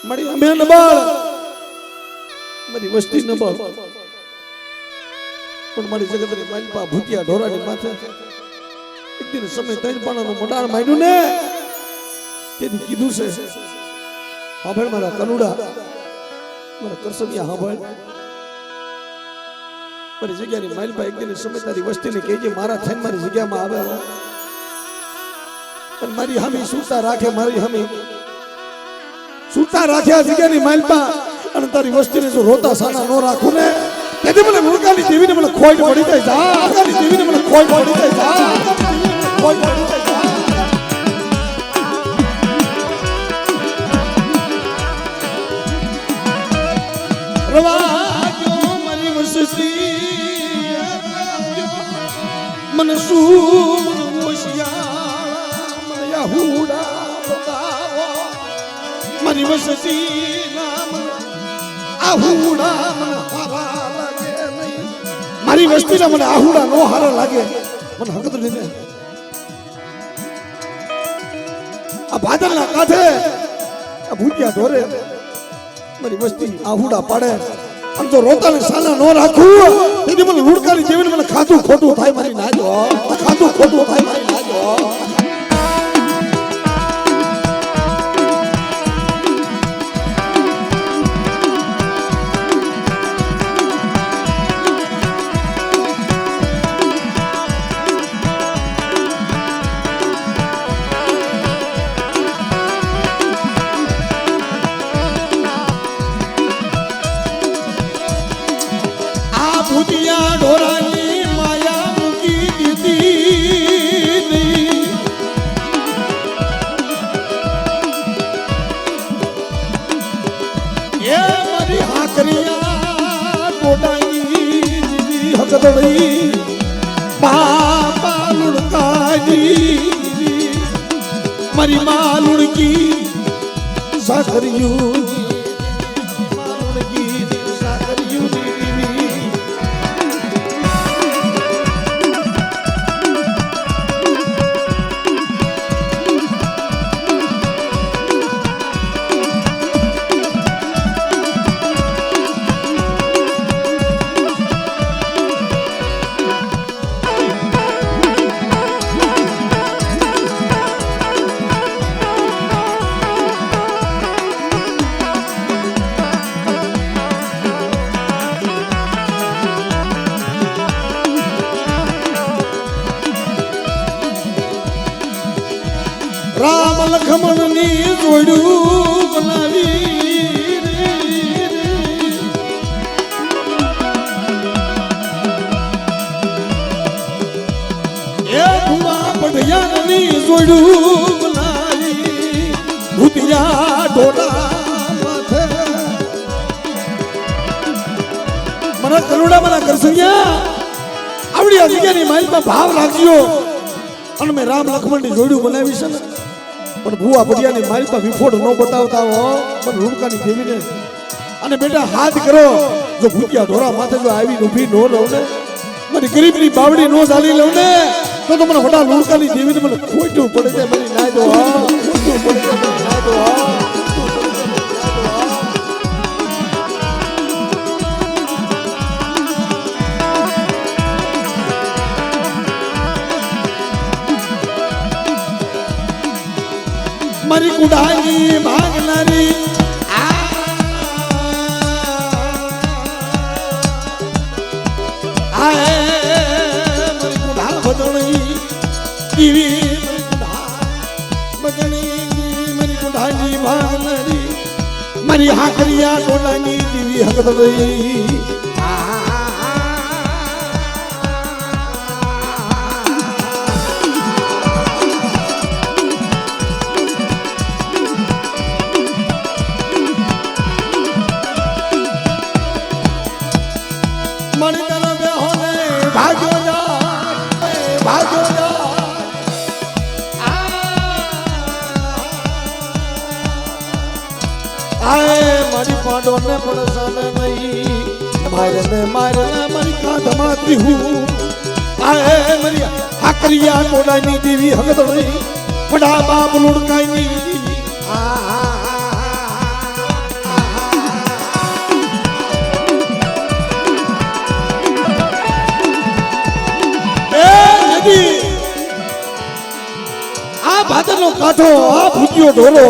મારી અમે નબળ મારી વસ્તી નબળ પણ મારી જગતની માલપા ભૂતિયા ઢોરાની માથે એક દિન સમય ત્રણ પાણાનું મોઢાણ માંડ્યું ને તેથી કીધું છે હાંભળ મારા કનુડા મારા કરસમિયા હાંભળ મારી જગ્યાની માલપા એક દિન સમય તારી વસ્તીને કહેજે મારા થઈને મારી જગ્યામાં આવે અને મારી હમી સુતા રાખે મારી હમી સુતા રાખ્યા જગ્યાની માલપા અને તારી વસ્તીને જો રોતા સાના નો રાખું ને તેથી મને મુરગાની દેવીને મને ખોઈ પડી જાય જા મુરગાની દેવીને મને ખોઈ પડી જાય જા ખોઈ પડી જાય જા રવાજો મારી વસ્તી મને શું હોશિયાર મને યાહુડા બતાવો મારી વસ્તી નામ આહુડા મને હારા લાગે નહીં મારી વસ્તીના મને આહુડા નો હારા લાગે મને હકત નહીં આ ભાદરના કાંઠે આ ભૂતિયા ઢોરે મારી વસ્તી આહુડા પાડે અને જો રોતાને સાના નો રાખું તેથી મને લુડકારી જેવીને મને ખાતું ખોટું થાય મારી નાજો ખાતું ખોટું થાય મારી નાજો ભૂતિયા ઢોરાની માયા મૂકી દીધી એ મારી હાકરિયા ટોડાની દીદી હકદડી બાપા લુડકાજી મારી મા લુડકી સાકરિયું રામ લખમણ ની જોડ્યું બનાવી એ ભુવા પઢિયા ની જોડ્યું બનાવી ભૂતિયા ઢોરા માથે મને કરુણા મને કરસૈયા આવડી આ જગ્યાની માલમાં ભાવ રાખજો અને મેં રામ લખમણ ની જોડ્યું બનાવી છે ને પણ ભુવા ભડિયાની માલપા વિફોડ ન બતાવતા હો પણ રૂડકાની દેવીને અને બેટા હાથ કરો જો ભૂતિયા ઢોરા માથે જો આવી ઊભી ન રહું ને મને ગરીબની બાવડી નો ચાલી લઉં ને તો મને વડા રૂડકાની દેવીને મને ખોટું પડે છે મને ના દો ખોટું પડે છે મને ના દો મારી કુડાની ભાગનારી મારી કુડા બદણી દીવી મારી કુડાની ભાગનારી મારી હાકરિયા ટોલાની દીવી હકદડી મારી પાડો ને પડસાને નહીં મારે મારી કાંધમાંથી હું આય મારી હાકરિયા ટોડાની દેવી હગદડી પડા બાપ લુડકાઈની કાંઠો આ ભૂતિયો ઢોરો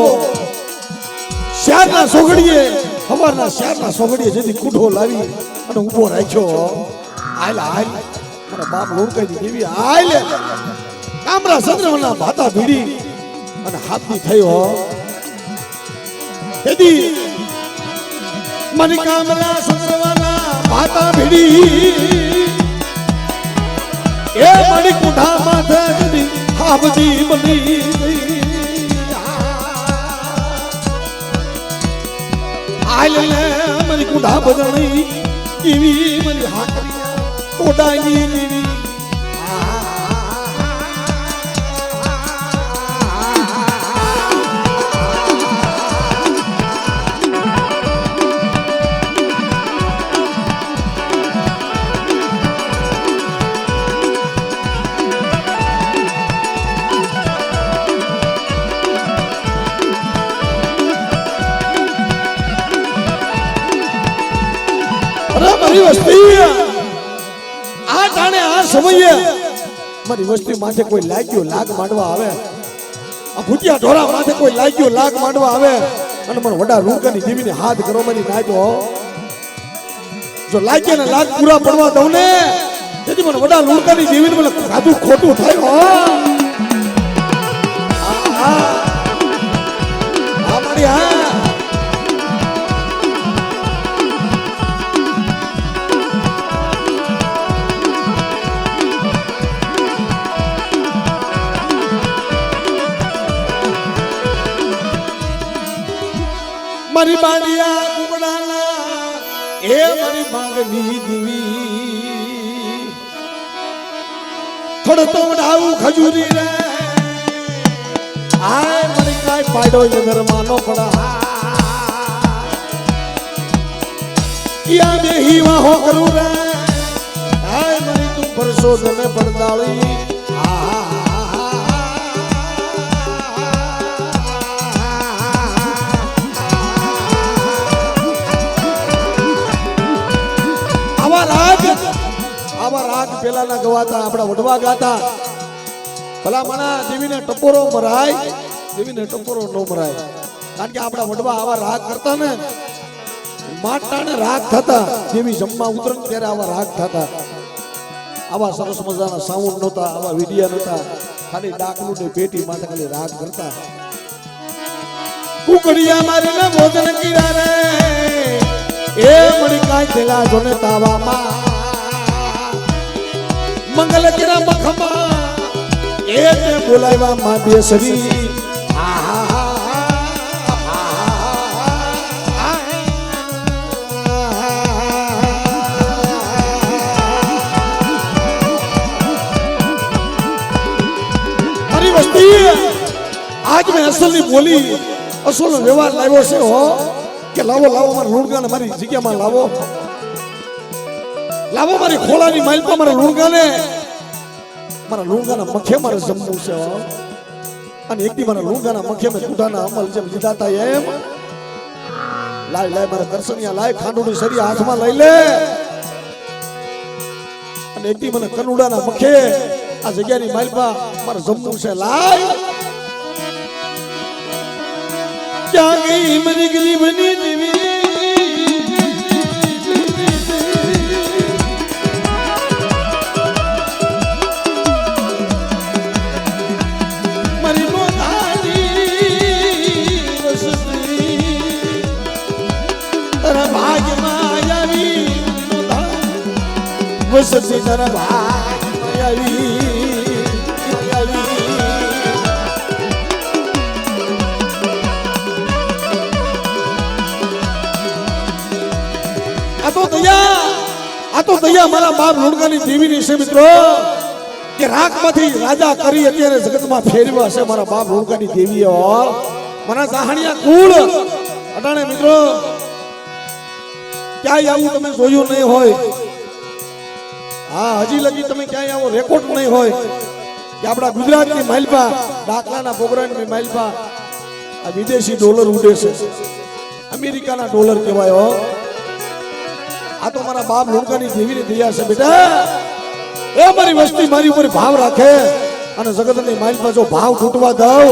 શહેરના સોગડીએ સવારના શહેરના સોગડીએ જેથી કૂઠો લાવી અને ઊભો રાખ્યો. હાલ હાલ મારા બાપ લોણકાઈ દેવી હાલ કામરા ચંદ્રવના ભાતા ભીડી અને હાથની થયો. તેથી મની કામરા ચંદ્રવના ભાતા ભીડી એ મણી કુઠા માથે જડી હાબજી બની ગઈ. આલે મણી કુઠા બદણી એવી મની હાકરિયા ટોડાની દેવી. મારી વસ્તી આ ટાણે આ સમયે મારી વસ્તી માથે કોઈ લાગ્યો લાગ માંડવા આવે. આ ભૂતિયા ઢોરા માથે કોઈ લાગ્યો લાગ માંડવા આવે અને મને વડા રૂંકાની દેવીને હાથ કરો મારી નાજો. જો લાગ્યા ને લાગ પૂરા પડવા દઉં ને તેથી મને વડા રૂંકાની દેવીને મને ખાધું ખોટું થયું. મારી હા મારી બાડિયા કુકડાના એ મારી માંગની દીવી થોડો તો વડાવું ખજૂરી રે આય મારી કાય પાડો નરમાનો પડા યા બેહી વાહો કરું રે આય મારી તું પરસો ને પડદાળી. આવા રાગ પેલાના ગવાતા આપણા વડવા ગાતા. ભલા મણા દેવીને ટપોરો મરાય દેવીને ટપોરો ન મરાય કારણ કે આપણા વડવા આવા રાગ કરતા ને માટટાને રાગ થતા. દેવી જમવા ઉતરણ ત્યારે આવા રાગ થતા. આવા સરસ મજાના સાઉન્ડ નહોતા, આવા વિડિયા નહોતા, ખાલી ડાકલું ને પેટી માટે ખાલી રાગ કરતા. કુકડિયા મારીને ભોજન કર્યા રે એ મણી કાંઈ થેલા જોને તાવામાં મંગલ કિરા મખમાં એ તે બોલાવ્યા માં બેસરી. મારી વસ્તી આજ મેં અસલની બોલી અસલનો વ્યવહાર લાવ્યો છે હો કે લાવો લાવો મારા લુણગાને મારી જગ્યામાં લાવો. લાવો મારી ખોળાની માલપા મારા લુણગાના મખે મારે જમવું છે. અને એકદી મારા લુણગાના મખે મેં કુટાના અમલ જેમ લીધા હતા એમ લાય લાય મારા દર્શનિયા લાય ખાંડુની સરી હાથમાં લઈ લે. અને એકદી મને કનુડાના મખે આ જગ્યાની માલપા મારે જમવું છે લાય. ક્યાં ગઈ મારી ગરીબની દેવી વસતી તારા ભાઈ આ તો દયા મારા બાપ લુણગાની દેવીની છે મિત્રો કે રાખમાંથી રાજા કરી અત્યારે જગતમાં ફેરવ્યા છે મારા બાપ લુણગાની દેવી. મારા સાહણિયા કુળ અટાણે મિત્રો ક્યાંય આવું તમે જોયું નહીં હોય. હા હજી લગી તમે ક્યાંય આવો રેકોર્ડ નહીં હોય કે આપણા ગુજરાતની માલપા ડાકલાના પ્રોગ્રામની માલપા આ વિદેશી ડોલર ઉડે છે, અમેરિકાના ડોલર કહેવાય. આ તો મારા બાપ લુણકાની દેવીની દયા છે બેટા. એ મારી વસ્તી મારી ઉપર ભાવ રાખે અને જગતની માલપા જો ભાવ તૂટવા દઉં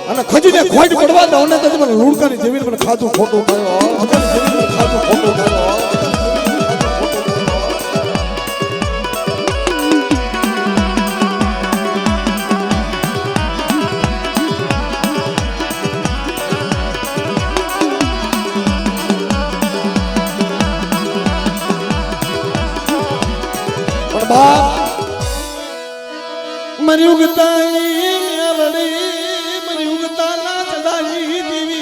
અને ખજીને ખોટ પડવા દો ને તો મને લુડકાની દેવીને મને ખાધું ખોટું થયો ખાધું ખોટું થયો मरी उगताई मेलड़ी मरी उगता ना चढ़ाई देवी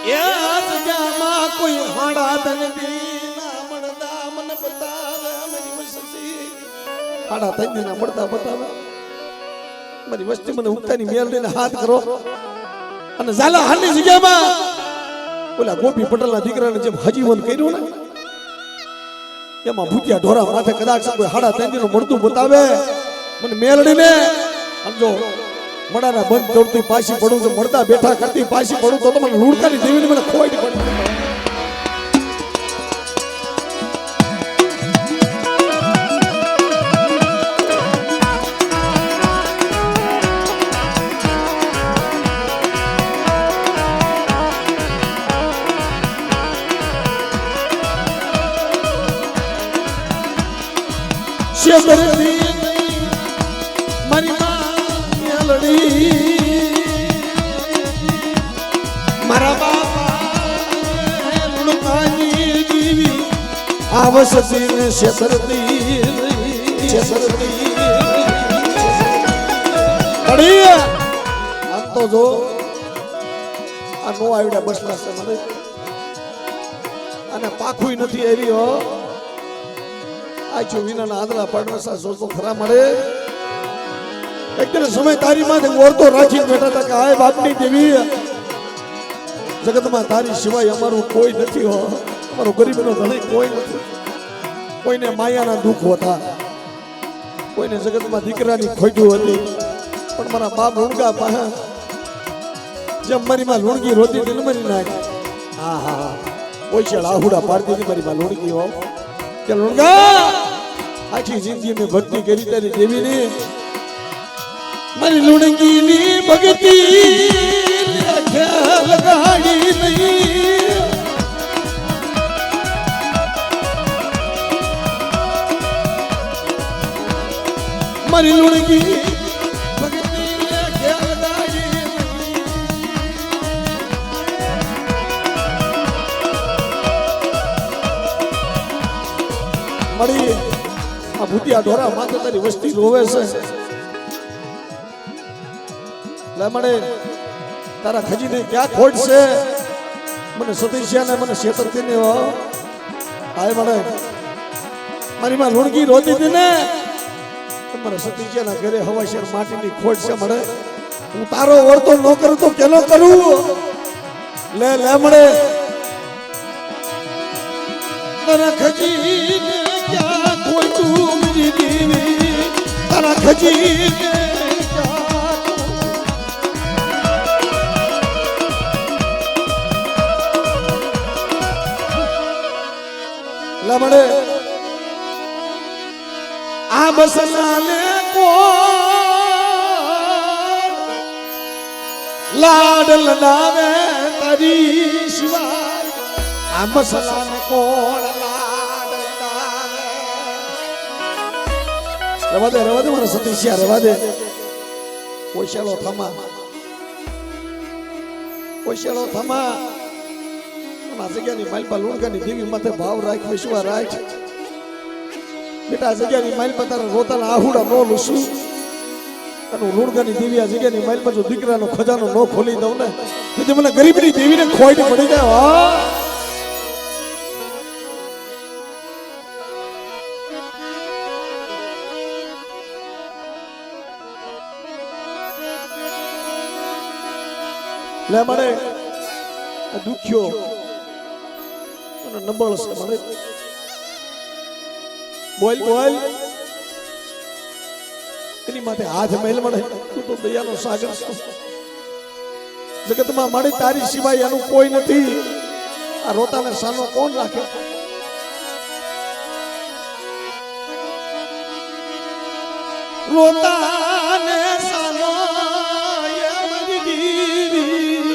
या सजामा कोई हाड़ा तन दी ना मणदा मन बतावे मेरी वस्ती हाड़ा तन दी ना मणदा बतावे मेरी वस्ती મને ઉગતાની મેલડીને હાથ કરો અને ઝાલા હાની જગ્યામાં ઓલા ગોપી પટેલના દીકરાને જેમ હજીવન કર્યું ને એમાં ભૂતિયા ઢોરા માથે કદાચ કોઈ હાડા તેંદીનું મળતું બતાવે મને મેલડીને સમજો મડાના બંધ દોડતી પાછી પડું તો મળતા બેઠા કરતી પાછી પડું તો મને લુડકાની દેવીને મને ખોઈ પડી મારી મેલડી મારા બાપા લુડકાની દેવી આવસતી ને શેતરતી પડી આમ તો જો આ નો આવડ્યા બસલા છે મને અને પાખું નથી આવી હો આજો વિનાના આદરા પડવસા જોતો ખરા મળે એકદમ સમય તારી માથે ઓરતો રાખી બેઠા હતા કે આય બાપની દેવી જગતમાં તારી સિવાય અમારું કોઈ નથી હો અમારો ગરીબનો ધણી કોઈ નથી કોઈને માયાના દુઃખ હતા કોઈને જગતમાં દીકરાની ખોટું હતી પણ મારા બાપ લુણગા પાસે જેમ મારી માં લુણગી રોતી હતી મરી નાખ હા હા કોઈ છે આહુડા પાડતી હતી મારી માં લુણગી હો કે લુણગા આખી જિંદગી મેં ભક્તિ કરી તારી દેવીની મારી લુણગીની ભક્તિ લગાડી નહીં મારી લુણગી ભક્તિ લગાડી મળી આ ભૂતિયા ઢોરા માથે તારી વસ્તી રોવે છે લે મળે તારા ખજીને ક્યાં ખોટ છે મને સતીશિયાને મને શેતરતીને આય મળે મારી માં લુણગી રોતી હતી ને મારા સતીશિયાના ઘરે હવાશેર માટીની ખોટ છે મળે હું તારો વર્તો ન કરું તો કેનો કરું લે લે મળે તારા ખજીને ક્યાં ખોટું મારી દેવી તારા ખજીને લમડે આ બસલાને કોણ લાડ લડાવે તારી સિવાય આ બસલાને કોણ લાડ લડાવે રવા દે મારા સતીશિયા રવા દે પોશાળો થમા આ જગ્યાની માલપા લુણગાની દેવી માથે ભાવ રાખ વિશ્વા રાખ બેટા જગ્યાની માલપા તારા રોતાના આહુડા નો લૂસું અને લુણગાની દેવી આ જગ્યાની માલપા જો દીકરાનો ખજાનો નો ખોલી દઉં ને તો મને ગરીબની દેવીને ખોઈ પડી જાય હા લે મને દુખ્યો નબળ છે મને બોલ એની માથે હાથ મેલ મળે તું તો દયાનો સાગર છે જગતમાં મારી તારી સિવાય એનું કોઈ નથી આ રોતાને સાનો કોણ રાખે રોતા ને સાલો એ મારી દીવી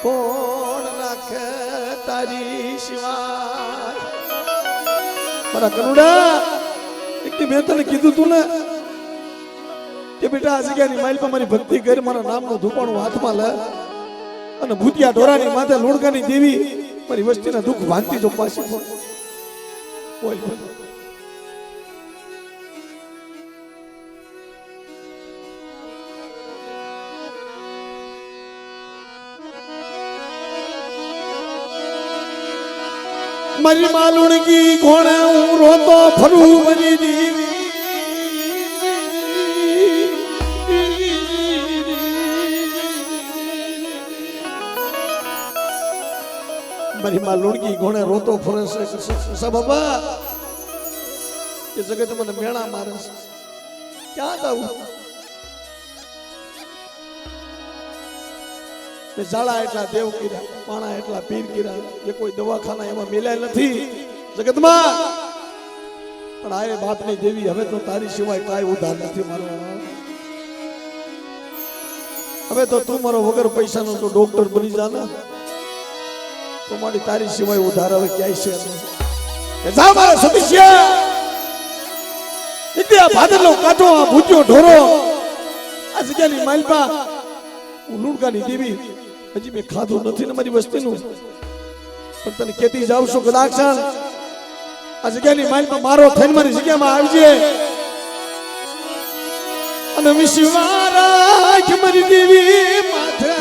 કોણ રાખે તારી સિવાય મારા કનુડા એક મેં તને કીધું તું ને કે બેટા આ જગ્યાની માઇલ પર મારી ભક્તિ કરી મારા નામનું ધૂપાણું હાથમાં લે અને ભૂતિયા ઢોરાની માથે લુણકાની દેવી મારી વસ્તીના દુઃખ વાંચતી જો પાછી બોલ મારી માલુણકી કોણે હું રોતો ફરું મારી દેવી મારી માં લુણકી ઘોડે રોતો ફરે છે બાબા એ જગત મને મેણા મારે છે ક્યાં જાવું ઝાડા એટલા દેવ કર્યા પાણા એટલા પીર કર્યા એ કોઈ દવાખાના એમાં મિલાય નથી જગતમાં પણ આ બાપની દેવી હવે તો તારી સિવાય કાંઈ ઉધાર નથી મારો હવે તો તું મારો વગર પૈસાનો તો ડોક્ટર બની જા ને તો મારી તારી સિવાય ઉધાર હવે ક્યાંય છે જા મારા સદસ્યા ઇતિયા ભાદરલો કાઢો આ ભૂત્યો ઢોરો આ જગ્યાની માલપા હું લુણકાની દેવી હજી મેં ખાધું નથી ને મારી વસ્તીનું પણ તને કેતી જાવ છું કદાચ આ જગ્યાની માલપા મારો થઈને મારી જગ્યામાં આવજે અને વિશ્વારાખ મારી દેવી માથે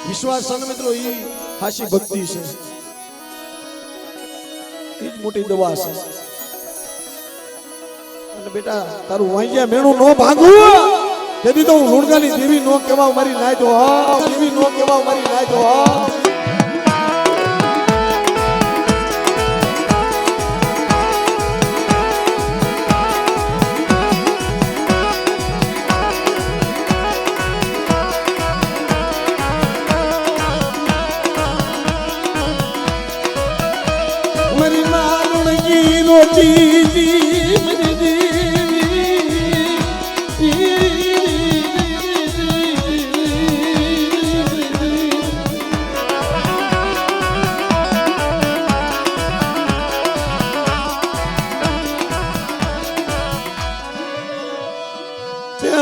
વિશ્વાસ છે મિત્રો ઈ હાસી ભક્તિ છે ઈ જ મોટી દવા છે અને બેટા તારું વાંજ્યા મેણું નો ભાગવું તેથી તો હું લુણકાની દેવી નો કહેવાવ મારી નાય તો હા દેવી નો કહેવાવ મારી નાય તો હા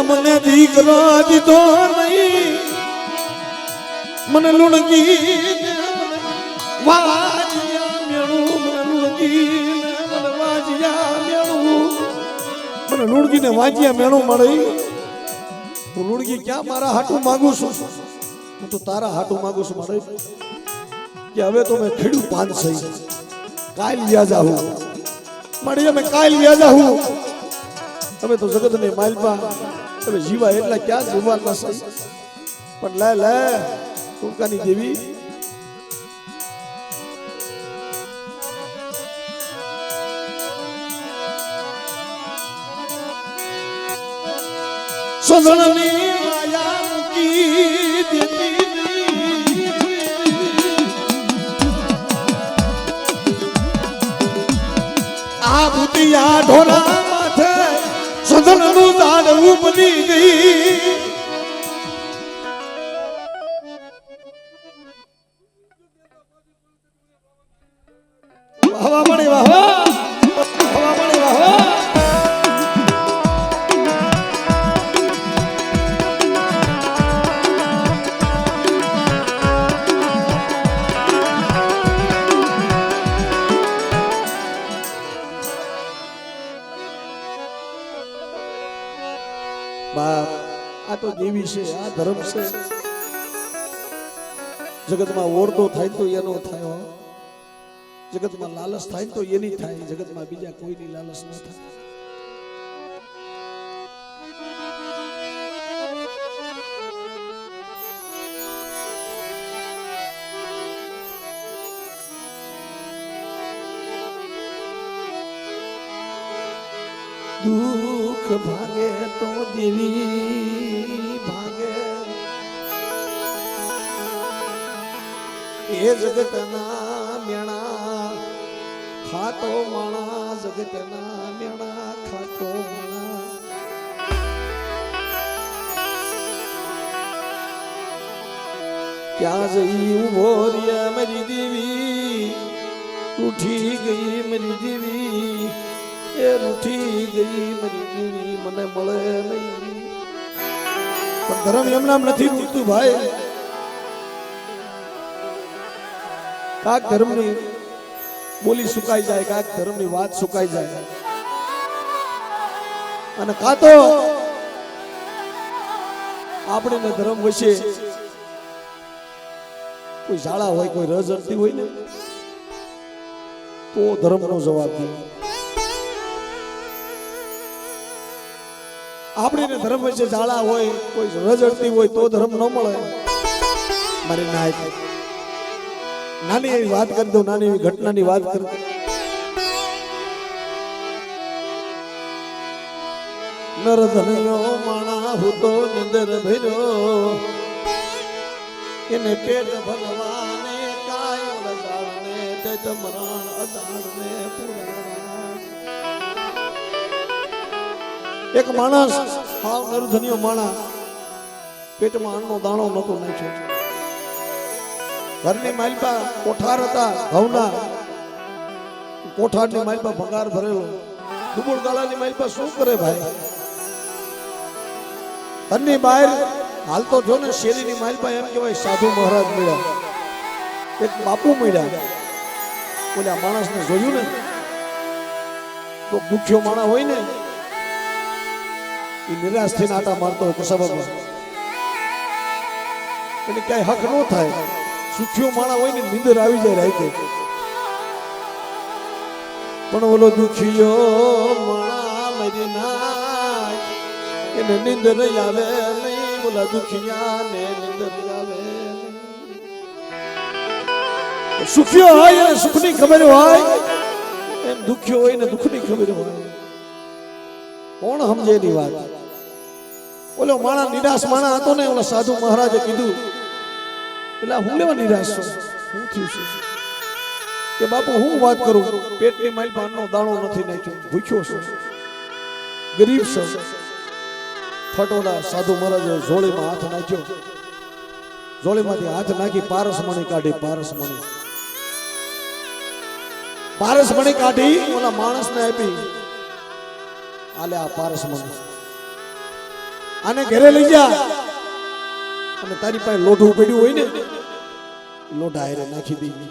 મને દીકરો દીધો નહીં મને લુણકી વાજિયા મેણું મને લુણકી ને વાજિયા મેણું મળે હું લુણકી ક્યાં મારા હાટું માંગુ છું હું તો તારા હાટું માંગુ છું મળે કે હવે તો મેં ખેડું પાન સહી કાલ વ્યાજા હું મળી અમે કાલ વ્યાજા હું તમે તો જગત ને માલપા તમે જીવા એટલા ક્યાં જીવવાના છે પણ લે લે લુણકાની દેવી સોધણની માયા મૂકી દેતી આ ભૂતિયા ઢોરા માથે સોધણનું ઝાડવું બની ગઈ હવા મળે હવા મળે હવા બાપ આ તો દેવી છે આ ધર્મ છે જગતમાં ઓરડો થાય તો એનો થાય જગતમાં લાલચ થાય તો એની થાય જગતમાં બીજા કોઈની લાલચ ન થાય દુઃખ ભાગે તો દેવી ભાગે એ જગતના મેણા ખાતો માણા જગતના મેણા ખાતો માણા ક્યાં જઈ ઉભો રિયા મારી દેવી ઉઠી ગઈ મારી દેવી એ ઉઠી ગઈ મારી દેવી મને મળે નહીં પણ ધર્મ એમનામ નથી ઉઠતું ભાઈ કાક ધર્મની બોલી સુકાઈ જાય કાક ધર્મની વાત સુકાઈ જાય અને કાતો આપણે ધર્મ વિશે કોઈ ઝાડા હોય કોઈ રજ અડતી હોય ને તો ધર્મનો જવાબ દે આપણે ધર્મ વિશે ઝાડા હોય કોઈ રજ અડતી હોય તો ધર્મ ન મળે મારી નાની એવી વાત કરી દઉં નાની એવી ઘટનાની વાત કરી દઉં નરધનયો માણા હુતો નિંદર ભર્યો એને પેટ ભગવાને કાય લગાડને તે તમરણ અદાડને પુરાણ એક માણસ હાવ નરધનયો માણા પેટમાં અન્નનો દાણો નતો નાખ્યો ઘરની માલપા કોઠાર હતા ઘઉંના કોઠારની માલપા ભંગાર ભરેલો દુબળ ગાળાની માલપા શું કરે ભાઈ ઘરની બહાર હાલતો જો ને શેરીની માલપા એમ કહેવાય સાધુ મહારાજ મળ્યા એક બાપુ મળ્યા ઓલા માણસને જોયું ને તો દુખ્યો માણસ હોય ને એ નિરાશ થઈને આટા મારતો હોય કસાબામાં એને કઈ હક ન થાય સુખ્યો માણા હોય ને નીંદર આવી જાય રાતે પણ ઓલો દુખિયો માણા મરી નાય એને નીંદર આવે નહીં ઓલા દુખિયા ને નીંદર આવે સુખ્યો હોય એને સુખની ખબર હોય એમ દુખ્યો હોય ને દુઃખની ખબર હોય કોણ સમજે એની વાત ઓલો માણા નિરાશ માણા હતો ને ઓલા સાધુ મહારાજે કીધું એટલે હું લેવા નિરાશ છું હું થયું છું કે બાપુ હું વાત કરું પેટની માલ પાનનો દાણો નથી નાખ્યો ભૂખ્યો છું ગરીબ છું ફટોલા સાધુ મહારાજે જોળીમાં હાથ નાખ્યો જોળીમાંથી હાથ નાખી પારસમણી કાઢી પારસમણી કાઢી ઓલા માણસને આપી આલે આ પારસમણી આને ઘરે લઈ જા અને તારી પાસે લોઢું પડ્યું હોય ને લોઢા હારે નાખી દઈ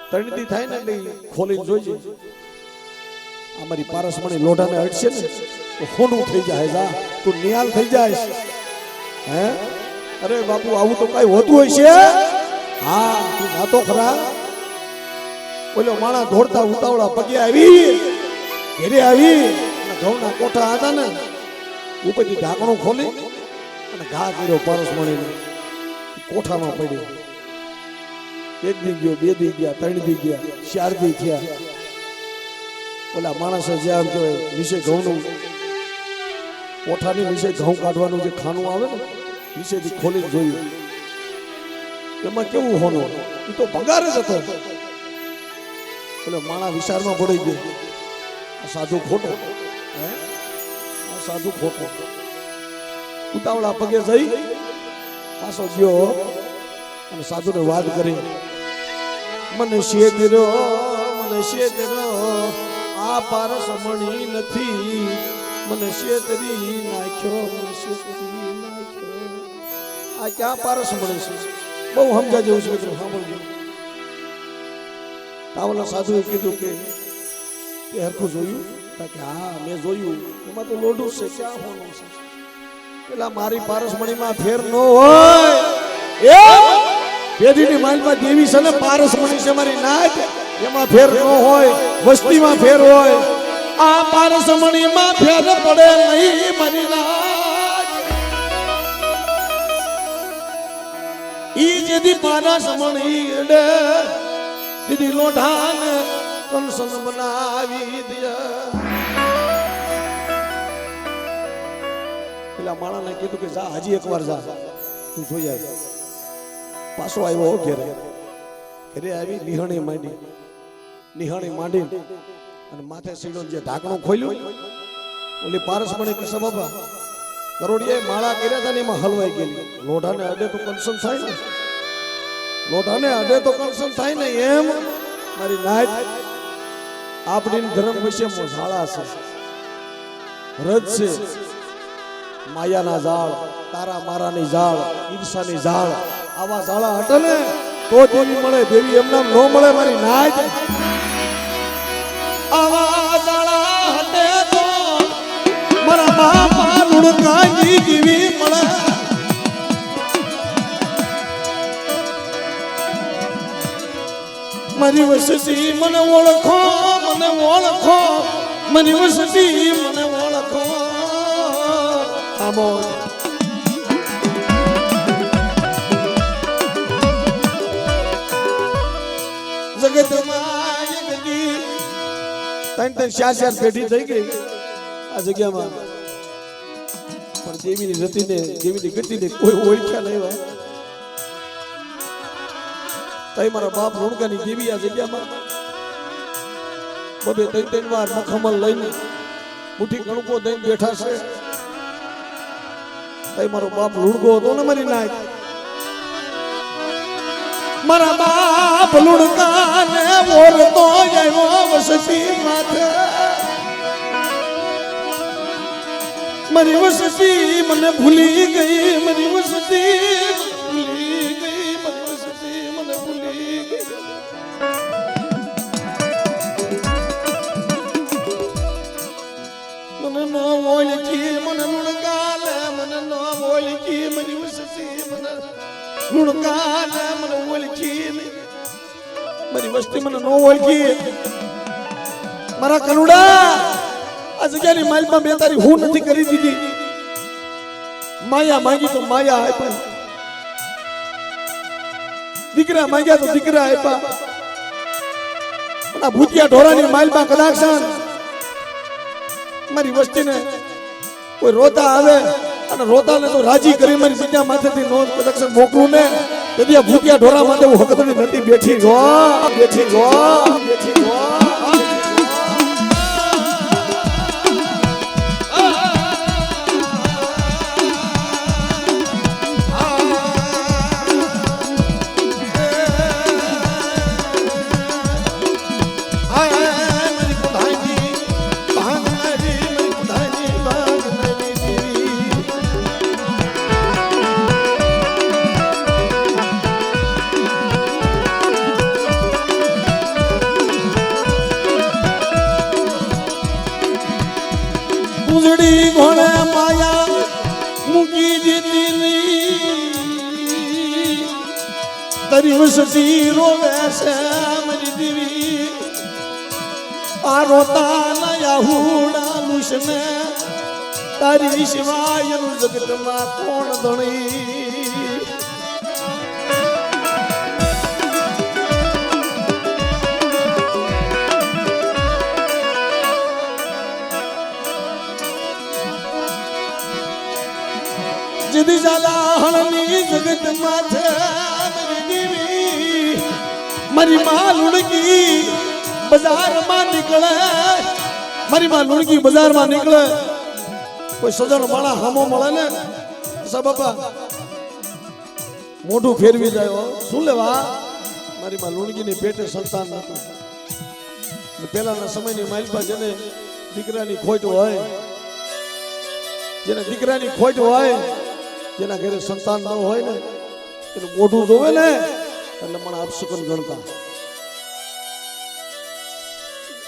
તણતી થાય ને એટલે ખોલીને જોઈજે અમારી પારસમણી લોઢાને અડશે ને તો હોનું થઈ જાય જા તું નિહાલ થઈ જાય હે અરે બાપુ આવું તો કઈ હોતું હોય છે હા તું જાતો ખરા ઓલો માણા દોડતા ઉતાવળા પગે આવી ઘેરે આવી ઘઉંના કોઠા હતા ને ઉપરથી ઢાંકણું ખોલી અને ઘા કર્યો પારસમણીને કોઠામાં પડ્યો એક દી ગયો બે દી ગયા ત્રણ દી ગયા 4 દી થયા ઓલા માણસે જે આમ કહેવાય નીચે ઘઉંનું કોઠાની નીચે ઘઉં કાઢવાનું જે ખાનું આવે ને નીચેથી ખોલીને જોયું એમાં કેવું હોનું એ તો ભંગાર જ હતો એટલે માણા વિચારમાં પડી ગયો સાધુ ખોટો સાધુ ખોટો ઉતાવળા પગે જઈ પાછો ગયો અને સાધુને વાત કરી મને શેતરો આ પારસમણી નથી મને શેતરી નાખ્યો આ ક્યાં પારસમણી છે બહુ સમજા જેવું છે મિત્રો સાંભળજો તાવલા સાધુએ કીધું કે હરખું જોયું કે હા મેં જોયું એમાં તો લોઢું છે ક્યાં હોનું છે પેલા મારી પારસમણીમાં ફેર ન હોય એ પેઢીની માલમાં દેવી છે ને પારસમણી છે મારી નાચ એમાં ફેર ન હોય વસ્તીમાં ફેર હોય આ પારસમણીમાં ફેર પડે નહીં મારી નાચ ઈ જેદી પારસમણી એડે દીદી લોઢાને કંસન બનાવી દે પેલા માણાને કીધું કે જા હજી એકવાર જા તું જોઈ આવી પાછો આવ્યો ઘેરે આવી નિહણી માંડી નિહાણી માંડી અને માથે સીડો જે ઢાંકણું ખોલ્યું ઓલી પારસમણી કૃષ્ણ બાબા કરોડિયાએ માળા કર્યા હતા ને એમાં હલવાઈ ગયેલી લોઢાને અડે તો કન્સન થાય ને લોઢાને અડે તો કન્સન થાય ને એમ મારી નાત આપણી ધર્મ વિશે મોઝાળા છે રજ છે માયાના ઝાડ તારા મારાની ઝાડ ઈર્ષાની ઝાડ આવા ઝાડા હટે ને તો દેવી મળે દેવી એમનામ ન મળે મારી નાત આવા ઝાડા હટે તો મારા બાપા લુણકાની જીવી મળે મારી વસતી મને ઓળખો મારી વસતી મને ઓળખો આમો જગતમાં યગજી ત્રણ ચાર પેઢી થઈ ગઈ આ જગ્યામાં પણ દેવીની રતિને દેવીની ગતિને કોઈ ઓળખ્યા નહીં હોય તઈ મારા બાપ લુણકાની દેવી આ જગ્યામાં બબે ત્રણ વાર મખમલ લઈને મુઠ્ઠી કણકો દઈને બેઠા છે તઈ મારો બાપ લુણકો હતો ને મારી નાય મારા બાપ લુણકાને ઓરતો આવ્યો વસતી માથે મારી વસતી મને ભૂલી ગઈ મારી વસતી ભૂલી ગઈ મારી વસતી મને ભૂલી ગઈ મને ન ઓળખી મને લુણકાને મને ન ઓળખી મારી વસતી મને લુણકાને મને ઓળખી મારી વસ્તી મને ન ઓળખી મારા કનુડા આ જગ્યાની માલમાં મેં તારી હું નથી કરી દીધી માયા માંગી તો માયા આપ્યા દીકરા માંગ્યા તો દીકરા આપ્યા આ ભૂતિયા ઢોરાની માલમાં કદાચ મારી વસ્તીને કોઈ રોતા આવે અને રોતાને તો રાજી કરી મારી બીજા માથેથી નોંધ કદાચ મોકલું ને તેથી આ ભૂતિયા ઢોરા માટે હું હકતની નથી બેઠી જો ઉજડી ઘોડે માયા મૂકી દીધી તારી વસતી રોવે છે મારી દેવી આ રોતા ના હુડા લુસને તારી સિવાયનું જગતમાં કોણ ધણી જદી જાલા હણની જગત માથે મારી દેવી મારી માં લુણકી બજારમાં નીકળે મારી માં લુણકી બજારમાં નીકળે કોઈ સજણ માળા હામો મળે ને સા બાપા મોઢું ફેરવી જાય શું લેવા મારી માં લુણકીની પેટે સંતાન નતું પહેલાના સમયની માલપા જેને દીકરાની ખોટ હોય જેને દીકરાની ખોટ હોય જેના ઘરે સંતાન ન હોય ને એનું મોઢું જોવે ને એટલે મને અપશુકન ગણતા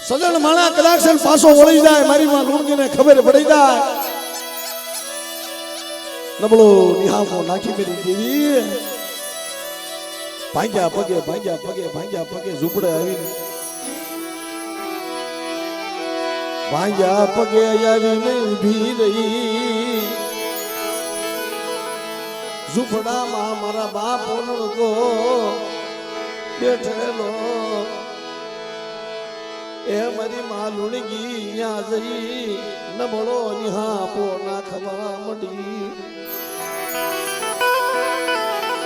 સજણ માણા કદાચ પાછો વળી જાય મારી માં લુણકીને ખબર પડી જાય નબળો નિહામો નાખી મેરી દેવી ભાંગ્યા પગે ઝૂંપડે આવીને ભાંગ્યા પગે આવીને ઊભી રહી ઝૂંપડામાં મારા બાપ લુણકો બેઠેલો એ મારી માં લુણકી ત્યાં જઈ નબળો નિહાપો નાખવા મંડી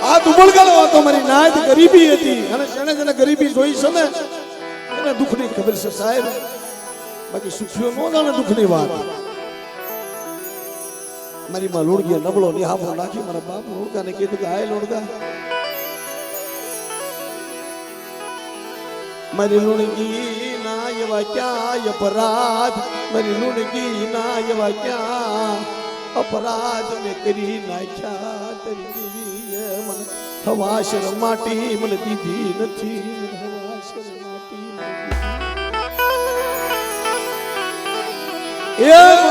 આ દુબળગાળો હતો મારી નાત ગરીબી હતી અને જેને જેને ગરીબી જોઈ છે ને મને દુઃખની ખબર છે સાહેબ, બાકી સુખીઓ નો જાણે દુઃખની વાત. મારી માં લોડગીએ નબળો નિહામો નાખી મારા બાપ લોડકાને કીધું કે હાય લોડકા, મારી લુણગી ના એવા ક્યાં અપરાધ, મારી લુણગી ના એવા ક્યાં અપરાધ મેં કરી નાખ્યા, તારી દેવીએ મને હવાશર માટી મને દીધી નથી, હવાશર માટી એમ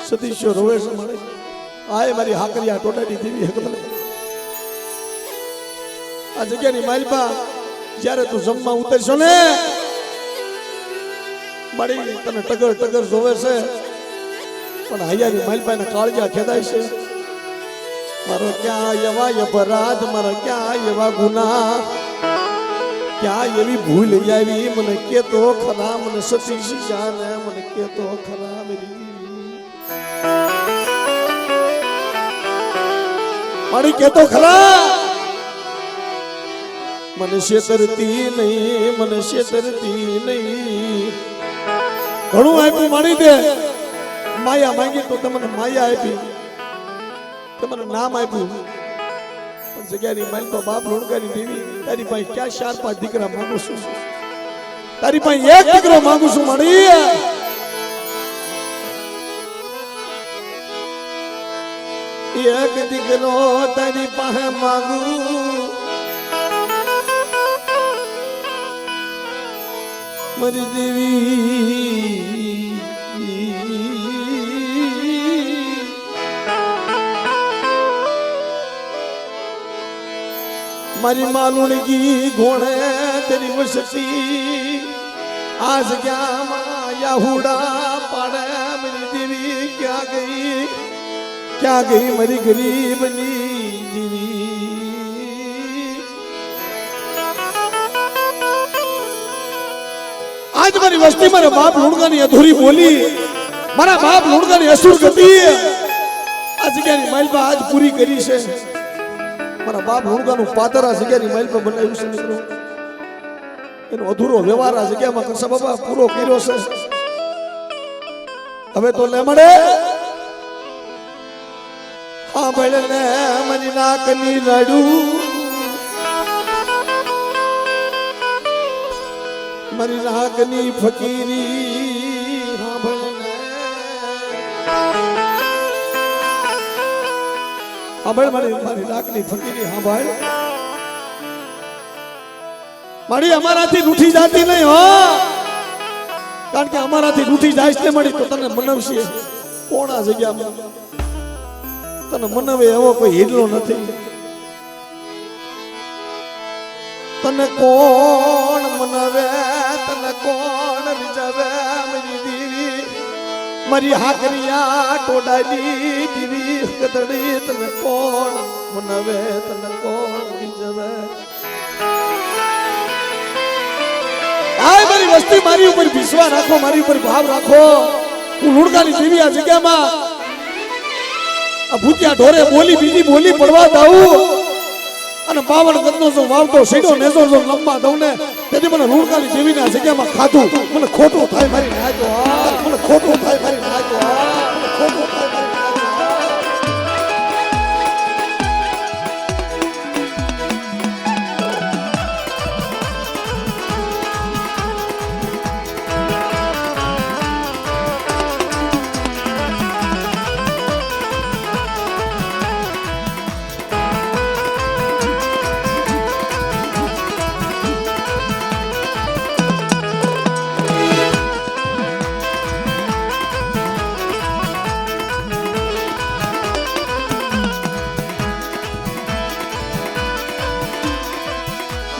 સતીશો રોવે છે મળે. આય મારી હાકરિયા ટોટાડી દેવી હકમલે આ જગ્યાની માલપા જ્યારે તું જમવા ઉતરશો ને મારી તને ટગર ટગર જોવે છે, પણ હૈયાની માલપાના કાળજા ખેદાય છે. મારો ક્યાં એવા અપરાધ, મારા ક્યાં એવા ગુના, ક્યાં એવી ભૂલ આવી મને કેતો ખરા, મને સતી શિશાને મને કેતો ખરા મેરી મારી કેતો ખરા. મને છેતરતી નહીં, મને છેતરતી નહીં. ઘણું આપ્યું મારી દે, માયા માંગી તો તમને માયા આપી, તમને નામ આપ્યું, પણ જગ્યાની માલપા બાપ લોણકાની દેવી તારી પાસે ક્યાં 4-5 દીકરા માંગુ છું, તારી પાસે એક દીકરો માંગુ છું મારી. એક દીકરો તારી પાસે માંગુ, મારી દેવી મારી માલુણગી ઘોડે તેરી વસતી, આ જગ્યામાં યાહુડા પાડે મારી દેવી ક્યાં ગઈ, ક્યાં ગઈ મારી ગરીબની દેવી. આજ મારી વસ્તી મારા બાપ લુણગાની અધૂરી બોલી, મારા બાપ લુણગાની અસુર ગતિ આ જગ્યાની માલપા આજ પૂરી કરી છે. મારા બાપ લુણગાનું પાત્ર આ જગ્યાની માલપા બનાવ્યું છે મિત્રો, એનો અધૂરો વ્યવહાર આ જગ્યામાં કરશે બાબા પૂરો કર્યો છે. હવે તો લે મળે હા ભલે ને મારી નાકની લાડું, મારી નાકની ફકીરી હા ભલે ને સાંભળ, મારી નાકની ફકીરી સાંભળ. મારી અમારાથી રૂઠી જાતી નહીં હો, કારણ કે અમારાથી રૂઠી જાય છે મળી તો તને મનાવશે કોણ આ જગ્યામાં, તને મનાવે એવો કોઈ હિડલો નથી. તને કોણ મનાવે, તને કોણ રીઝાવે મારી દેવી, મારી હાકરિયા ટોડાડી દેવી ગદડી, તને કોણ મનાવે, તને કોણ રીઝાવે. આય મારી વસ્તી મારી ઉપર વિશ્વાસ રાખો, મારી ઉપર ભાવ રાખો. હું લુણગાની દેવી આ જગ્યામાં આ ભૂતિયા ઢોરે બોલી બીજી બોલી પડવા દઉં અને 52 ગદનો જો વાવતો સીધો નેજો જો લંબા દઉં ને તેથી મને લુણગાની દેવીને આ જગ્યામાં ખાધું મને ખોટું થાય મારી નાજો, મને ખોટું થાય મારી નાજો, મને ખોટું થાય મારી નાજો.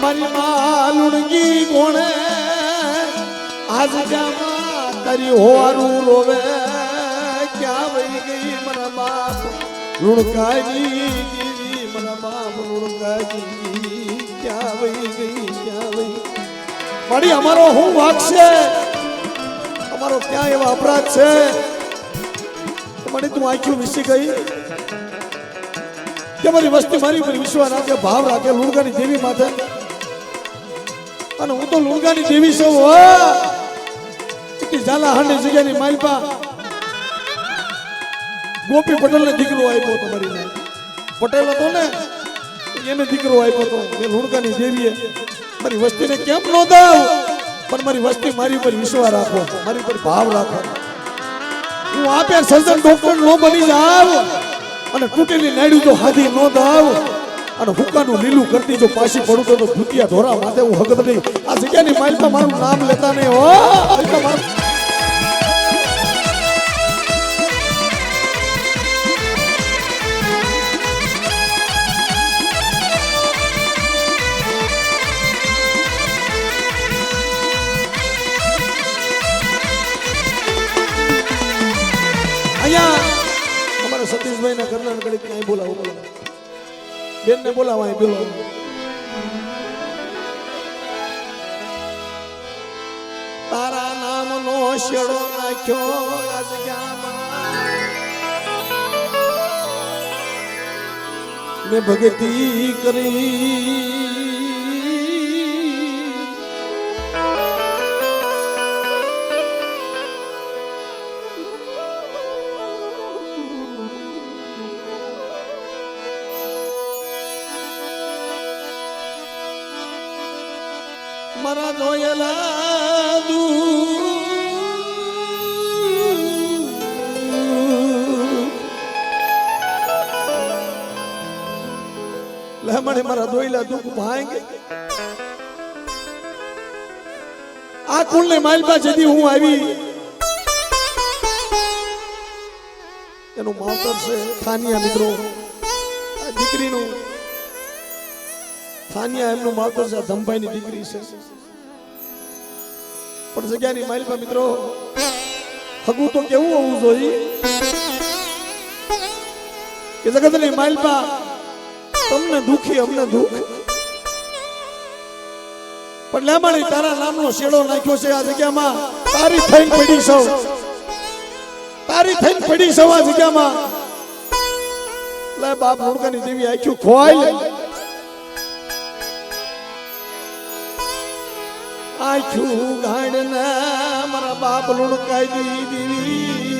મારી માલુણગી કોણે આજ જામાં તારી હોવાનું રોવે, ક્યાં વહી ગઈ મારા બાપ લુણકાજી દેવી, મારા બાપ લુણકાજી ક્યાં વહી ગઈ, ક્યાં વહી. મારી અમારો શું વાક છે, અમારો ક્યાં એવા અપરાધ છે મારી તું આંખ્યું વિસી ગઈ કે મારી વસ્તી મારી ઉપર વિશ્વાસ રાખે, ભાવ રાખે લુણગાની દેવી માથે. અને હું તો લુણગાની દેવી છું હો કે ઝાલા હાંડી જગ્યાની માલપા ગોપી પટેલ ને દીકરો આપ્યો તો મારી નાય પટેલ હતો ને એને દીકરો આપ્યો તો મેં લુણગાની દેવીએ મારી વસ્તીને કેમ ન દઉં પણ મારી વસ્તી મારી ઉપર વિશ્વાસ રાખો મારી ઉપર ભાવ રાખો હું આપે સર્જન ડોક્ટર નો બની જાવ અને તૂટેલી નાડ્યું તો હાથી ન દાવ અને હુકાનું લીલું કરતી જો પાછી પડું તો ભૂતિયા ઢોરા માથે હું હગત નહીં આ જગ્યાની માલપા મારું નામ લેતા નહીં હો અમારા સતીશભાઈ ના ઘરના ઘડી ક્યાંય બોલાવો બેન ને બોલાવો બોલાવો તારા નામ નો શેડો નાખ્યો આજ મેં ભગતી કરી મારા જોયેલા મને મારા દોયલા દુઃખ ભાંગે આ કુલ ને માલપા જેથી હું આવી એનું માવતર છે થાનિયા મિત્રો આ દીકરીનું થાનિયા એમનું માવતર છે ધમભાઈની દીકરી છે પણ જગ્યાની માલપા મિત્રો હગું તો કેવું હોવું જોઈએ કે જગતની માલપા તમને દુખી અમને દુઃખ પણ લેમાણી તારા નામનો શેડો નાખ્યો છે આ જગ્યામાં તારી થઈને પડી સૌ તારી થઈને પડી સૌ આ જગ્યામાં લે બાપ લુણકાની દેવી આખ્યું ખોવાય આખ્યું ગાડના મારા બાપ લુણકાઈ દેવી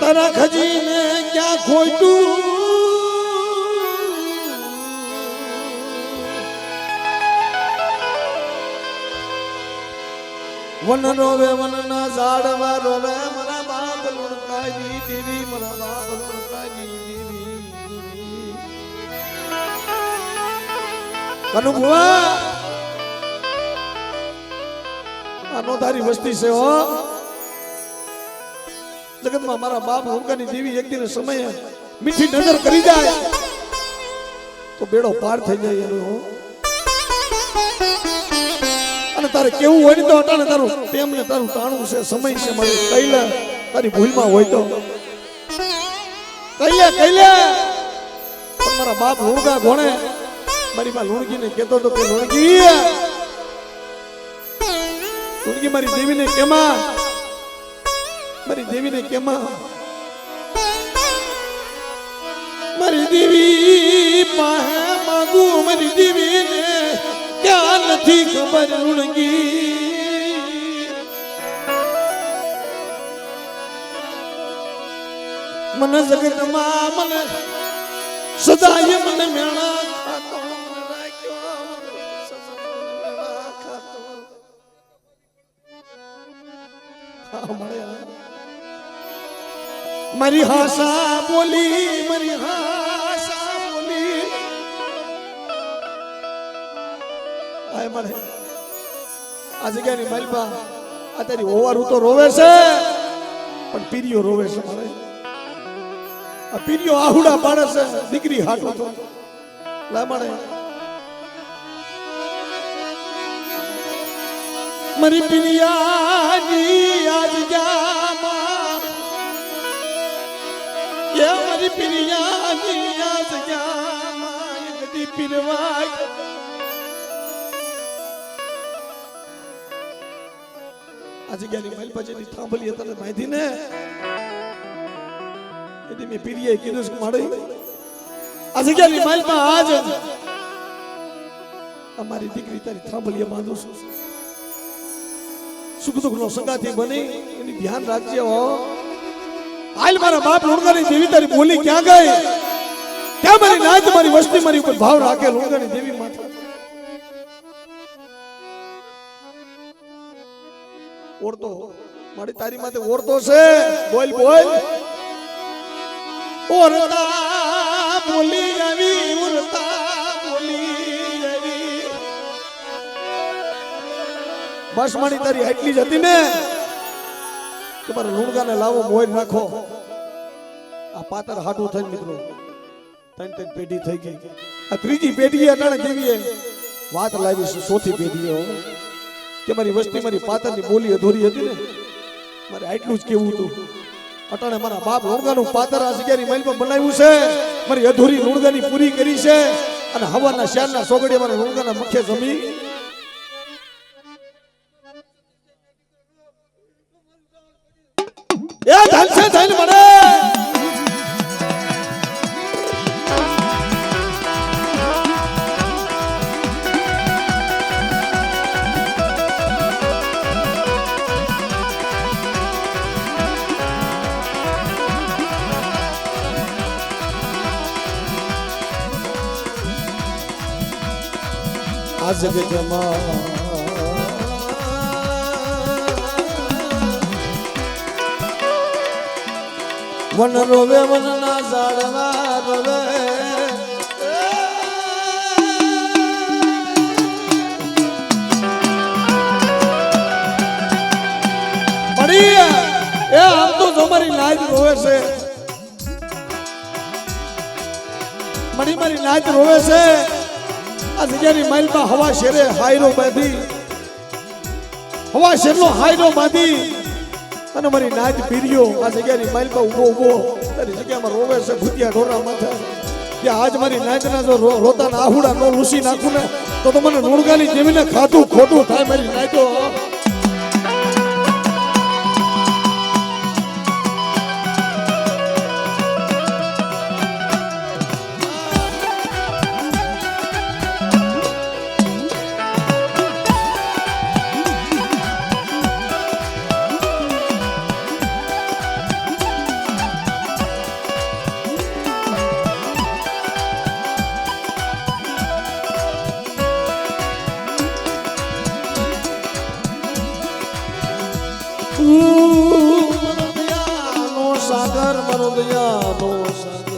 તારા ખજીને ક્યાં ખોટું વન રોવે વનના ઝાડવા રોવે મારા બાપ લુણકાઈ દેવી મારા બાપ લુણકાઈ દેવી કનુભવા આનો તારી વસ્તી છે હો જગતમાં મારા બાપ લુણકાની દેવી એક દિન સમયે મીઠી નજર કરી જાય તો બેડો પાર થઈ જાય એનો અને તારે કેવું હોય ને તો અટાણે તારું તેમને તારું ટાણું છે સમય છે મારું કહી લે તારી ભૂલમાં હોય તો કહી લે પણ મારા બાપ લુણકા ઘોણે મારી માં લુણગીને કહેતો તો કે લુણગી મારી દેવીને કેમાં મારી દેવીને કેમાં મારી દેવી પાસે માંગુ મારી દેવીને ક્યાં નથી ખબર લુણગી મને જગતમાં મને સદાય મને મેણા ખાતો મને રાખ્યો મેણા ખાતો મારી હાસા બોલી મારી હાસા બોલી આય મને આ જગ્યાની માલપા આ તારી ઓવારું તો રોવે છે પણ પીરીઓ રોવે છે મારે આ પીરીઓ આહુડા પાડે છે દીકરી હાટો તો લા મળે મારી પિરિયાની આજ જામાં ये हमारी पिरियानी आज जामा गदी पिरवा आज ज्ञानी माइल पछेनी थांभली तने माहिती ने एदी મે पिरिये કીધું છે માડે આ જગ્યાની માલમાં આજ અમારી દીકરી તારી થાંભલીએ બાંધું છું સુખ દુઃખનો સંગાથી બની એની ધ્યાન રાખજે હો હાલ મારા બાપ લુણગાની દેવી તારી બોલી ક્યાં ગઈ ક્યાં મારી નાચ મારી વસ્તી મારી ઉપર ભાવ રાખે લુણગાની દેવી માતા ઓરતો મારી તારી માથે ઓરતો છે બોલ બોલ ઓરતા બોલી આવી ઓરતા બોલી આવી બસ મારી તારી એટલી જ હતી ને કે મારા લુણગાને લાવો મોર રાખો આ પાતર હાટું થઈને મિત્રો ત્રણ પેઢી થઈ ગઈ આ ત્રીજી પેઢી અટાણે જેવી વાત લાવી છે ચોથી પેઢી કે મારી વસ્તી મારી પાતરની બોલી અધૂરી હતી ને મારે આટલું જ કેવું હતું અટાણે મારા બાપ લુણગાનું પાતર આ જગ્યાની મહેલમાં બનાવ્યું છે મારી અધૂરી લુણગાની પૂરી કરી છે અને હવાના શ્યારના સોગડીએ મારા લુણગાના મુખ્ય જમી એ ધનસે ધન મળે આ જગતમાં વન રોવે વનના ઝાડવા રોવે પડી એ આમ તો તમારી લાજ રોવે છે મણી મારી લાજ રોવે છે આ જગ્યાની માઇલમાં હવા શેરે હાયરો બાંધી હવા શેરનો હાયરો બાંધી અને મારી નાચ પીર્યો આ જગ્યાની માઇલમાં ઉભો ઉભો તારી જગ્યામાં રોવે છે ભૂતિયા ઢોરા માથે કે આજ મારી નાચના જો રોતાના આહુડા નો લૂસી નાખું ને તો મને લુણગાની જેવીને ખાધું ખોટું થાય મારી નાચો સાગર મરો દયા નો સાગર